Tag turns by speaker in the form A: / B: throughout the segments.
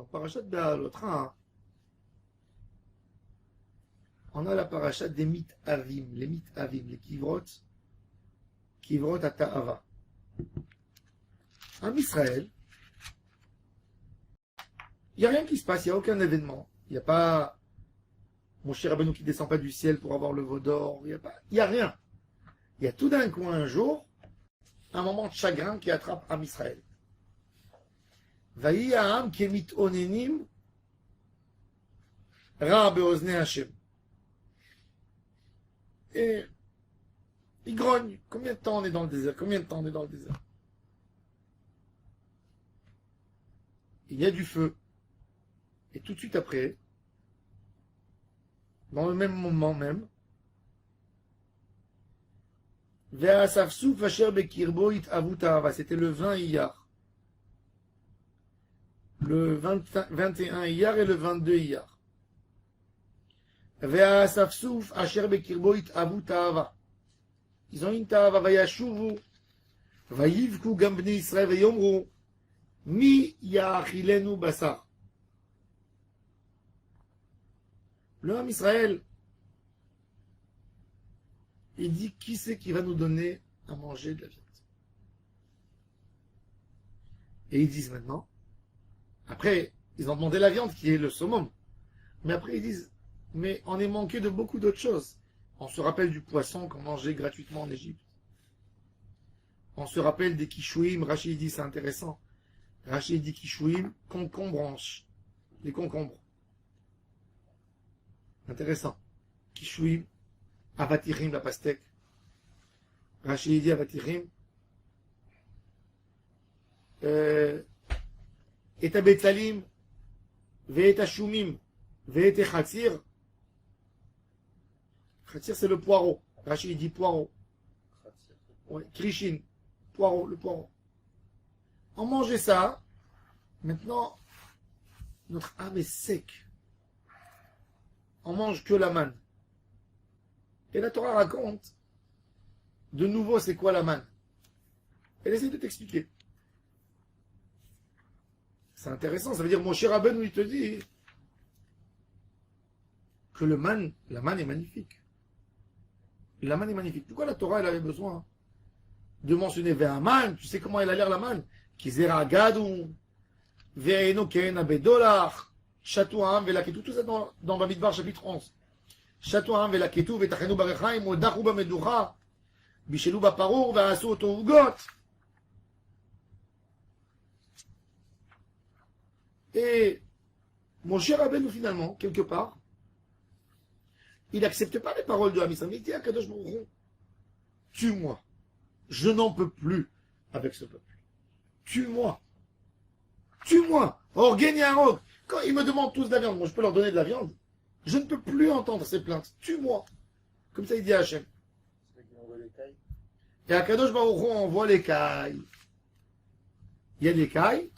A: Dans Parashat Be'alot, on a la parashat des Mit'avim, les Kivrot à Ta'ava. En Israël, il n'y a rien qui se passe, il n'y a aucun événement. Il n'y a pas Moshe Rabbeinu qui ne descend pas du ciel pour avoir le veau d'or, il n'y a rien. Il y a tout d'un coup un jour, un moment de chagrin qui attrape Am Israël. Vayi ha'am kemit onenim ra be'ozne Hashem. Et il grogne. Combien de temps on est dans le désert? Il y a du feu. Et tout de suite après, dans le même moment même, c'était le 20 Iyar. Le 21 Iyar et le 22 Iyar. Ils ont une ta'ava, vayashuvu, vayivku gam bnei Israël vayomru, mi ya'achilenu basar. Le Ham Israël, il dit, qui c'est qui va nous donner à manger de la viande? Et ils disent maintenant, après, ils ont demandé la viande qui est le summum, mais après ils disent, mais on est manqué de beaucoup d'autres choses. On se rappelle du poisson qu'on mangeait gratuitement en Égypte. On se rappelle des kishouim. Rachid dit, c'est intéressant. Rachid dit kishouim, concombre, les concombres. Intéressant. Kishouim, avatirim, la pastèque. Rachid dit avatirim. Et abetzalim, ve'et ashumim, ve'et chatzir. Khatir, c'est le poireau. Rachid dit poireau. Ouais, krishin. Poireau, le poireau. On mangeait ça. Maintenant, notre âme est sec. On mange que la manne. Et la Torah raconte, de nouveau, c'est quoi la manne? Elle essaie de t'expliquer. C'est intéressant. Ça veut dire, mon cher Rabbeinu, il te dit que la manne est magnifique. La manne est magnifique. Pourquoi la Torah, elle avait besoin de mentionner Ve'aman? Tu sais comment elle a l'air, la manne? Kizera gadou, Ve'eno ken abedolach, Chatou ha'am ve'laketu. Tout ça dans Bamidbar, chapitre 11. Chatou ha'am ve'laketu, ve'tachenu barechaim, odachu ba'meducha, bishelu ba'parur, ve'asu oto ugot. Et mon cher Rabbeinu, finalement, quelque part, il n'accepte pas les paroles de Ham Israël. Il dit à Kadosh Baruch Hu, tue-moi. Je n'en peux plus avec ce peuple. Tue-moi. Tue-moi. Orgen Yarok. Quand ils me demandent tous de la viande, moi je peux leur donner de la viande. Je ne peux plus entendre ces plaintes. Tue-moi. Comme ça il dit à Hachem. Et à Kadosh Baruch Hu envoie les cailles. Il y a des cailles.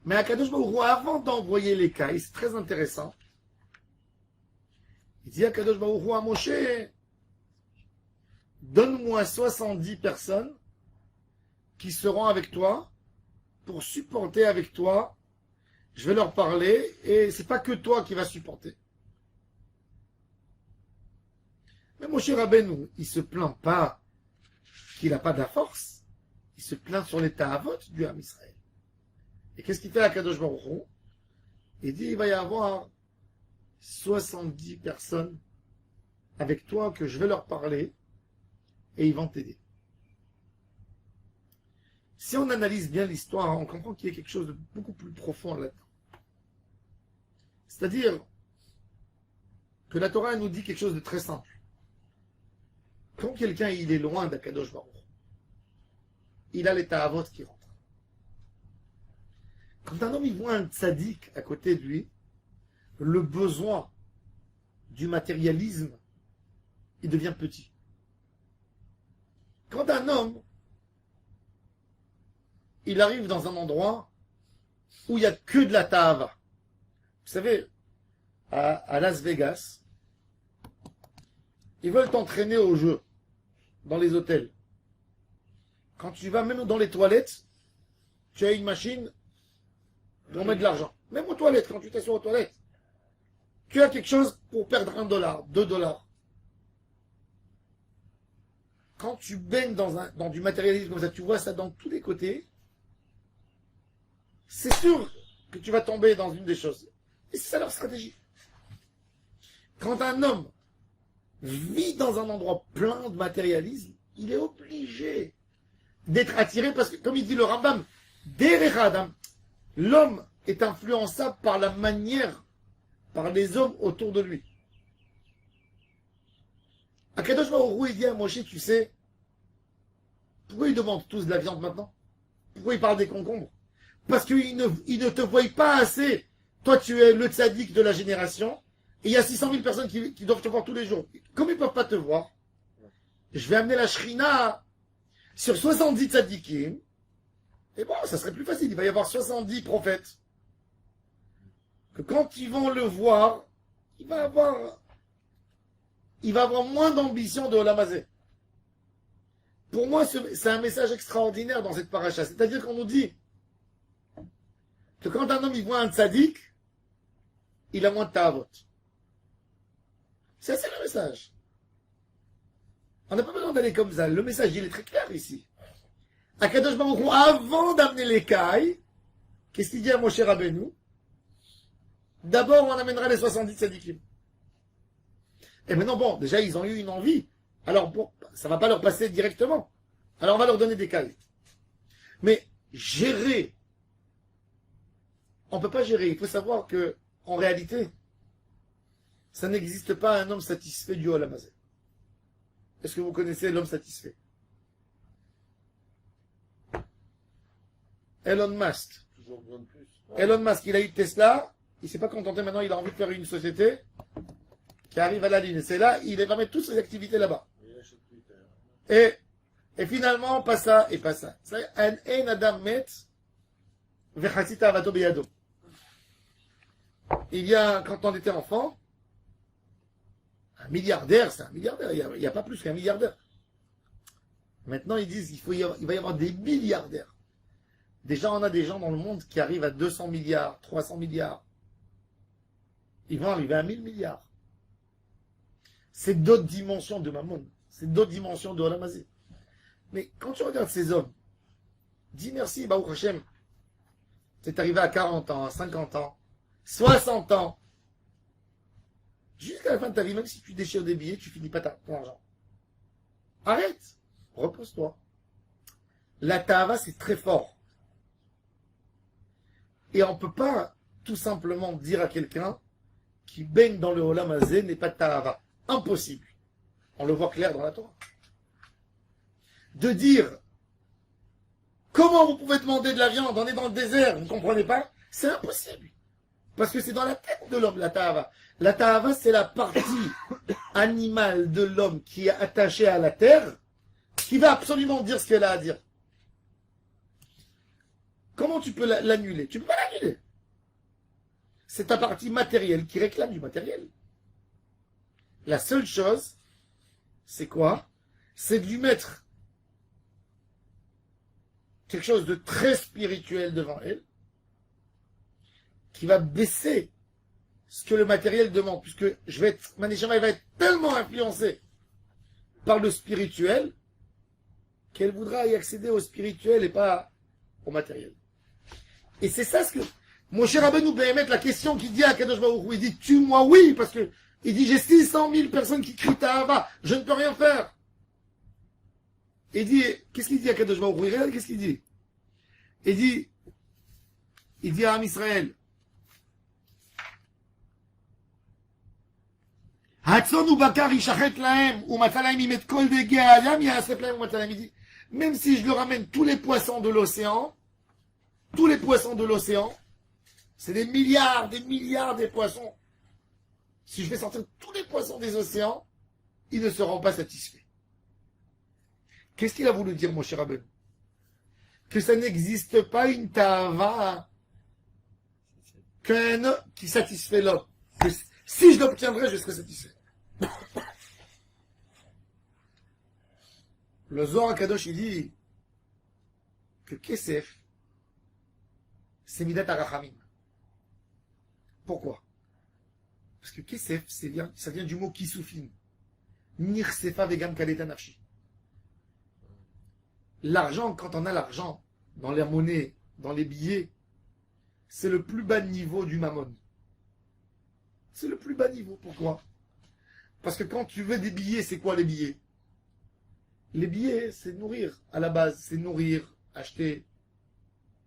A: Mais à Kadosh Baruch Hu, avant d'envoyer les cailles, c'est très intéressant. Il dit à Kadosh Baruch Hu à Moshe, donne-moi 70 personnes qui seront avec toi pour supporter avec toi. Je vais leur parler et c'est pas que toi qui vas supporter. Mais Moshe Rabbeinu, il se plaint pas qu'il n'a pas de la force. Il se plaint sur les ta'avot du Ham Israël. Et qu'est-ce qu'il fait à Kadosh Baruch Hu? Il dit, il va y avoir 70 personnes avec toi que je vais leur parler et ils vont t'aider. Si on analyse bien l'histoire, on comprend qu'il y a quelque chose de beaucoup plus profond là-dedans. C'est-à-dire que la Torah nous dit quelque chose de très simple. Quand quelqu'un il est loin d'Akadosh Baruch, il a les ta'avot qui rentrent. Quand un homme il voit un tzaddik à côté de lui, le besoin du matérialisme, il devient petit. Quand un homme, il arrive dans un endroit où il n'y a que de la ta'ava. Vous savez, à Las Vegas, ils veulent t'entraîner au jeu, dans les hôtels. Quand tu vas même dans les toilettes, tu as une machine pour mettre de l'argent. Même aux toilettes, quand tu t'assois aux toilettes, tu as quelque chose pour perdre $1, $2. Quand tu baignes dans du matérialisme comme ça, tu vois ça dans tous les côtés, c'est sûr que tu vas tomber dans une des choses. Et c'est ça leur stratégie. Quand un homme vit dans un endroit plein de matérialisme, il est obligé d'être attiré parce que, comme il dit le Rambam, l'homme est influençable par la manière, par les hommes autour de lui. Akadosh Baruch Hu, il dit à Moshe, tu sais, pourquoi ils demandent tous de la viande maintenant? Pourquoi ils parlent des concombres? Parce qu'ils ne te voient pas assez. Toi, tu es le tzaddik de la génération, et il y a 600 000 personnes qui doivent te voir tous les jours. Comme ils ne peuvent pas te voir, je vais amener la shrina sur 70 tzaddikim, et bon, ça serait plus facile. Il va y avoir 70 prophètes. Que quand ils vont le voir, il va avoir moins d'ambition de Olam Hazeh. Pour moi, c'est un message extraordinaire dans cette paracha. C'est-à-dire qu'on nous dit que quand un homme il voit un tzaddik, il a moins de ta'avot. C'est le message. On n'a pas besoin d'aller comme ça. Le message, il est très clair ici. Akadosh Baruch Hu, avant d'amener les cailles, qu'est-ce qu'il dit à Moshe Rabbeinu? D'abord, on amènera les 70 tzaddikim. Et maintenant, bon, déjà, ils ont eu une envie. Alors, bon, ça ne va pas leur passer directement. Alors, on va leur donner des cailles. Mais gérer, on ne peut pas gérer. Il faut savoir que, en réalité, ça n'existe pas un homme satisfait du Olam Hazeh. Est-ce que vous connaissez l'homme satisfait? Elon Musk.
B: Toujours besoin de plus.
A: Elon Musk, il a eu Tesla. Il ne s'est pas contenté maintenant, il a envie de faire une société qui arrive à la Lune. Et c'est là, il va mettre toutes ses activités là-bas. Et finalement, pas ça et pas ça. Un adam met vechasita avato beyado. Il y a, quand on était enfant, un milliardaire, c'est un milliardaire. Il n'y a pas plus qu'un milliardaire. Maintenant, ils disent qu'il va y avoir des milliardaires. Déjà, on a des gens dans le monde qui arrivent à 200 milliards, 300 milliards. Ils vont arriver à 1000 milliards. C'est d'autres dimensions de Mammon. C'est d'autres dimensions de Olam Hazeh. Mais quand tu regardes ces hommes, dis merci, Baruch Hashem. C'est arrivé à 40 ans, à 50 ans, 60 ans. Jusqu'à la fin de ta vie, même si tu déchires des billets, tu finis pas ton argent. Arrête. Repose-toi. La ta'ava, c'est très fort. Et on ne peut pas tout simplement dire à quelqu'un qui baigne dans le Olam Hazeh n'est pas de ta'ava. Impossible. On le voit clair dans la Torah. De dire comment vous pouvez demander de la viande, on est dans le désert, vous ne comprenez pas? C'est impossible. Parce que c'est dans la tête de l'homme, la ta'ava. La ta'ava, c'est la partie animale de l'homme qui est attachée à la terre, qui va absolument dire ce qu'elle a à dire. Comment tu peux l'annuler? Tu ne peux pas l'annuler. C'est ta partie matérielle qui réclame du matériel. La seule chose, c'est quoi? C'est de lui mettre quelque chose de très spirituel devant elle, qui va baisser ce que le matériel demande, puisque Maneshama va être tellement influencée par le spirituel qu'elle voudra y accéder au spirituel et pas au matériel. Et c'est ça ce que Moshe Rabbeinu Behemet, la question qu'il dit à Kadosh Baruch Hu, il dit tue-moi, oui, parce que il dit j'ai 600 000 personnes qui crient Ta'ava, je ne peux rien faire. Il dit, qu'est-ce qu'il dit à Kadosh Baruch Hu? Regarde, qu'est-ce qu'il dit? Il dit à Am Israël, même si je leur ramène tous les poissons de l'océan, c'est des milliards des poissons. Si je fais sortir tous les poissons des océans, ils ne seront pas satisfaits. Qu'est-ce qu'il a voulu dire, mon cher Rabbeinu? Que ça n'existe pas une ta'ava qui satisfait l'homme. Si je l'obtiendrais, je serais satisfait. Le Zohar Kadosh, il dit que Kesef, c'est Midat HaRachamim. Pourquoi? Parce que kesef, ça vient du mot kisufin. Nirsefa vegam kalet anarchi. L'argent, quand on a l'argent, dans la monnaie, dans les billets, c'est le plus bas niveau du mammon. C'est le plus bas niveau. Pourquoi? Parce que quand tu veux des billets, c'est quoi les billets? Les billets, c'est nourrir. À la base, c'est nourrir, acheter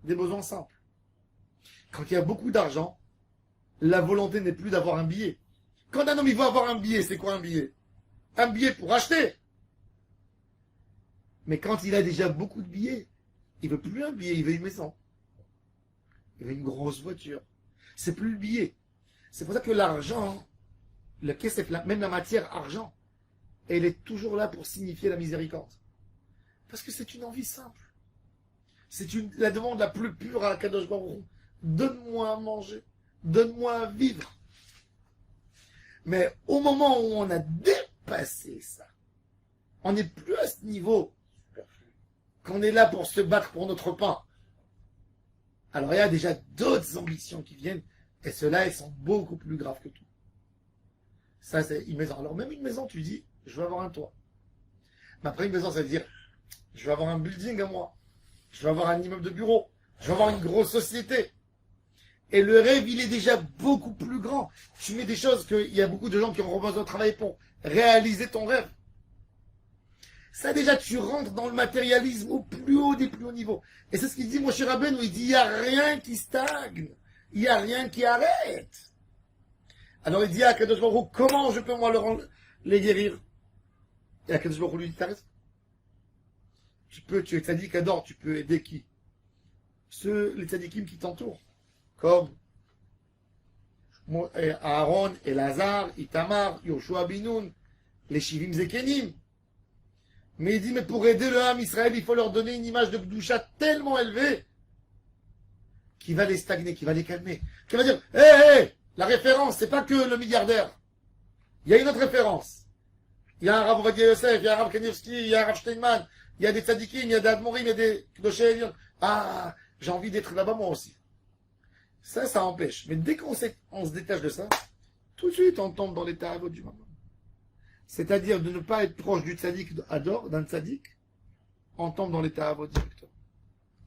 A: des besoins simples. Quand il y a beaucoup d'argent, la volonté n'est plus d'avoir un billet. Quand un homme il veut avoir un billet, c'est quoi un billet? Un billet pour acheter. Mais quand il a déjà beaucoup de billets, il veut plus un billet, il veut une maison. Il veut une grosse voiture. C'est plus le billet. C'est pour ça que l'argent, le kesef, même la matière argent, elle est toujours là pour signifier la miséricorde. Parce que c'est une envie simple. C'est la demande la plus pure à Kadosh Baruch Hu. Donne-moi à manger. Donne-moi à vivre. Mais au moment où on a dépassé ça, on n'est plus à ce niveau qu'on est là pour se battre pour notre pain. Alors il y a déjà d'autres ambitions qui viennent, et ceux-là, elles sont beaucoup plus graves que tout. Ça, c'est une maison. Alors même une maison, tu dis, je veux avoir un toit. Mais après une maison, ça veut dire, je veux avoir un building à moi. Je veux avoir un immeuble de bureau. Je veux avoir une grosse société. Et le rêve, il est déjà beaucoup plus grand. Tu mets des choses qu'il y a beaucoup de gens qui ont besoin de travailler pour réaliser ton rêve. Ça déjà, tu rentres dans le matérialisme au plus haut des plus hauts niveaux. Et c'est ce qu'il dit, Moshe Rabbeinu, il dit, il n'y a rien qui stagne. Il n'y a rien qui arrête. Alors il dit à Kadosh Baruch Hu, comment je peux moi les guérir? Et à Kadosh Baruch Hu lui dit, t'arrêtes. Tu es tzaddik, adore, tu peux aider qui? Les tzaddikim qui t'entourent. Comme Aaron, Elazar, Itamar, Yoshua Binoun, les Shivim Zekenim. Mais il dit, mais pour aider le Ham Israël, il faut leur donner une image de Gdusha tellement élevée qui va les stagner, qui va les calmer. Qui va dire, hé, la référence, c'est pas que le milliardaire. Il y a une autre référence. Il y a un Rav Ovadia Yosef, il y a un Rav Kanievski, il y a un Rav Steinman, il y a des tzadikim, il y a des admorim, il y a des Kdoshé. Ah, j'ai envie d'être là-bas moi aussi. Ça empêche. Mais dès qu'on se détache de ça, tout de suite, on tombe dans l'état avot du mammon. C'est-à-dire de ne pas être proche du tzaddik ador, d'un tzaddik, on tombe dans l'état avot directement.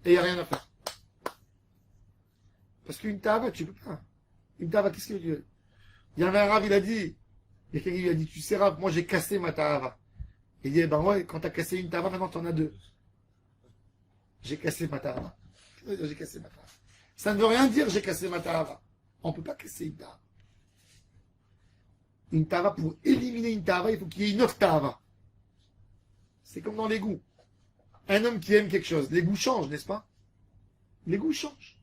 A: Et il n'y a rien à faire. Parce qu'une tava, tu peux pas. Une tava, qu'est-ce qu'il veut dire? Il y avait un Rav, il a dit, il y a quelqu'un qui lui a dit, tu sais Rav, moi j'ai cassé ma tava. Il dit, ben ouais, quand t'as cassé une tava, maintenant t'en as deux. J'ai cassé ma tava. J'ai cassé ma tava. Ça ne veut rien dire, j'ai cassé ma tava. On ne peut pas casser une tava. Une tava, pour éliminer une tava, il faut qu'il y ait une autre tava. C'est comme dans les goûts. Un homme qui aime quelque chose, les goûts changent, n'est-ce pas? Les goûts changent.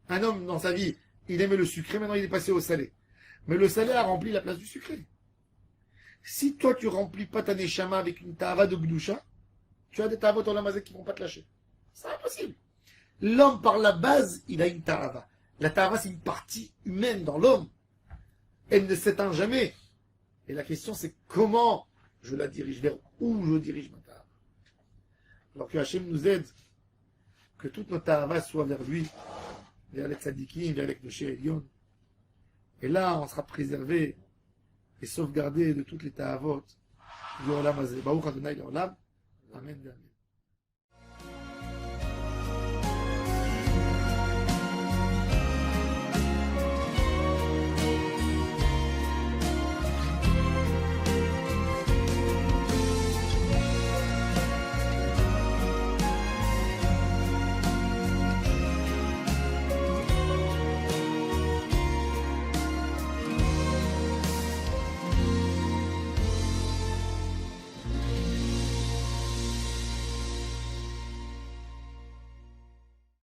A: Un homme, dans sa vie, il aimait le sucré, maintenant il est passé au salé. Mais le salé a rempli la place du sucré. Si toi, tu remplis pas ta neshama avec une tava de gdusha, tu as des tavot dans la mazette qui ne vont pas te lâcher. C'est impossible. L'homme, par la base, il a une tava. La tava, c'est une partie humaine dans l'homme. Elle ne s'éteint jamais. Et la question, c'est comment je la dirige, vers où je dirige ma tava. Alors que Hachem nous aide, que toute notre tava soit vers lui, vers les tzadikim, vers les Kdoshé Elyon. Et là, on sera préservé et sauvegardé de toutes les ta'avot du Olam Hazé. Baruch Adonai l'Olam. Amen.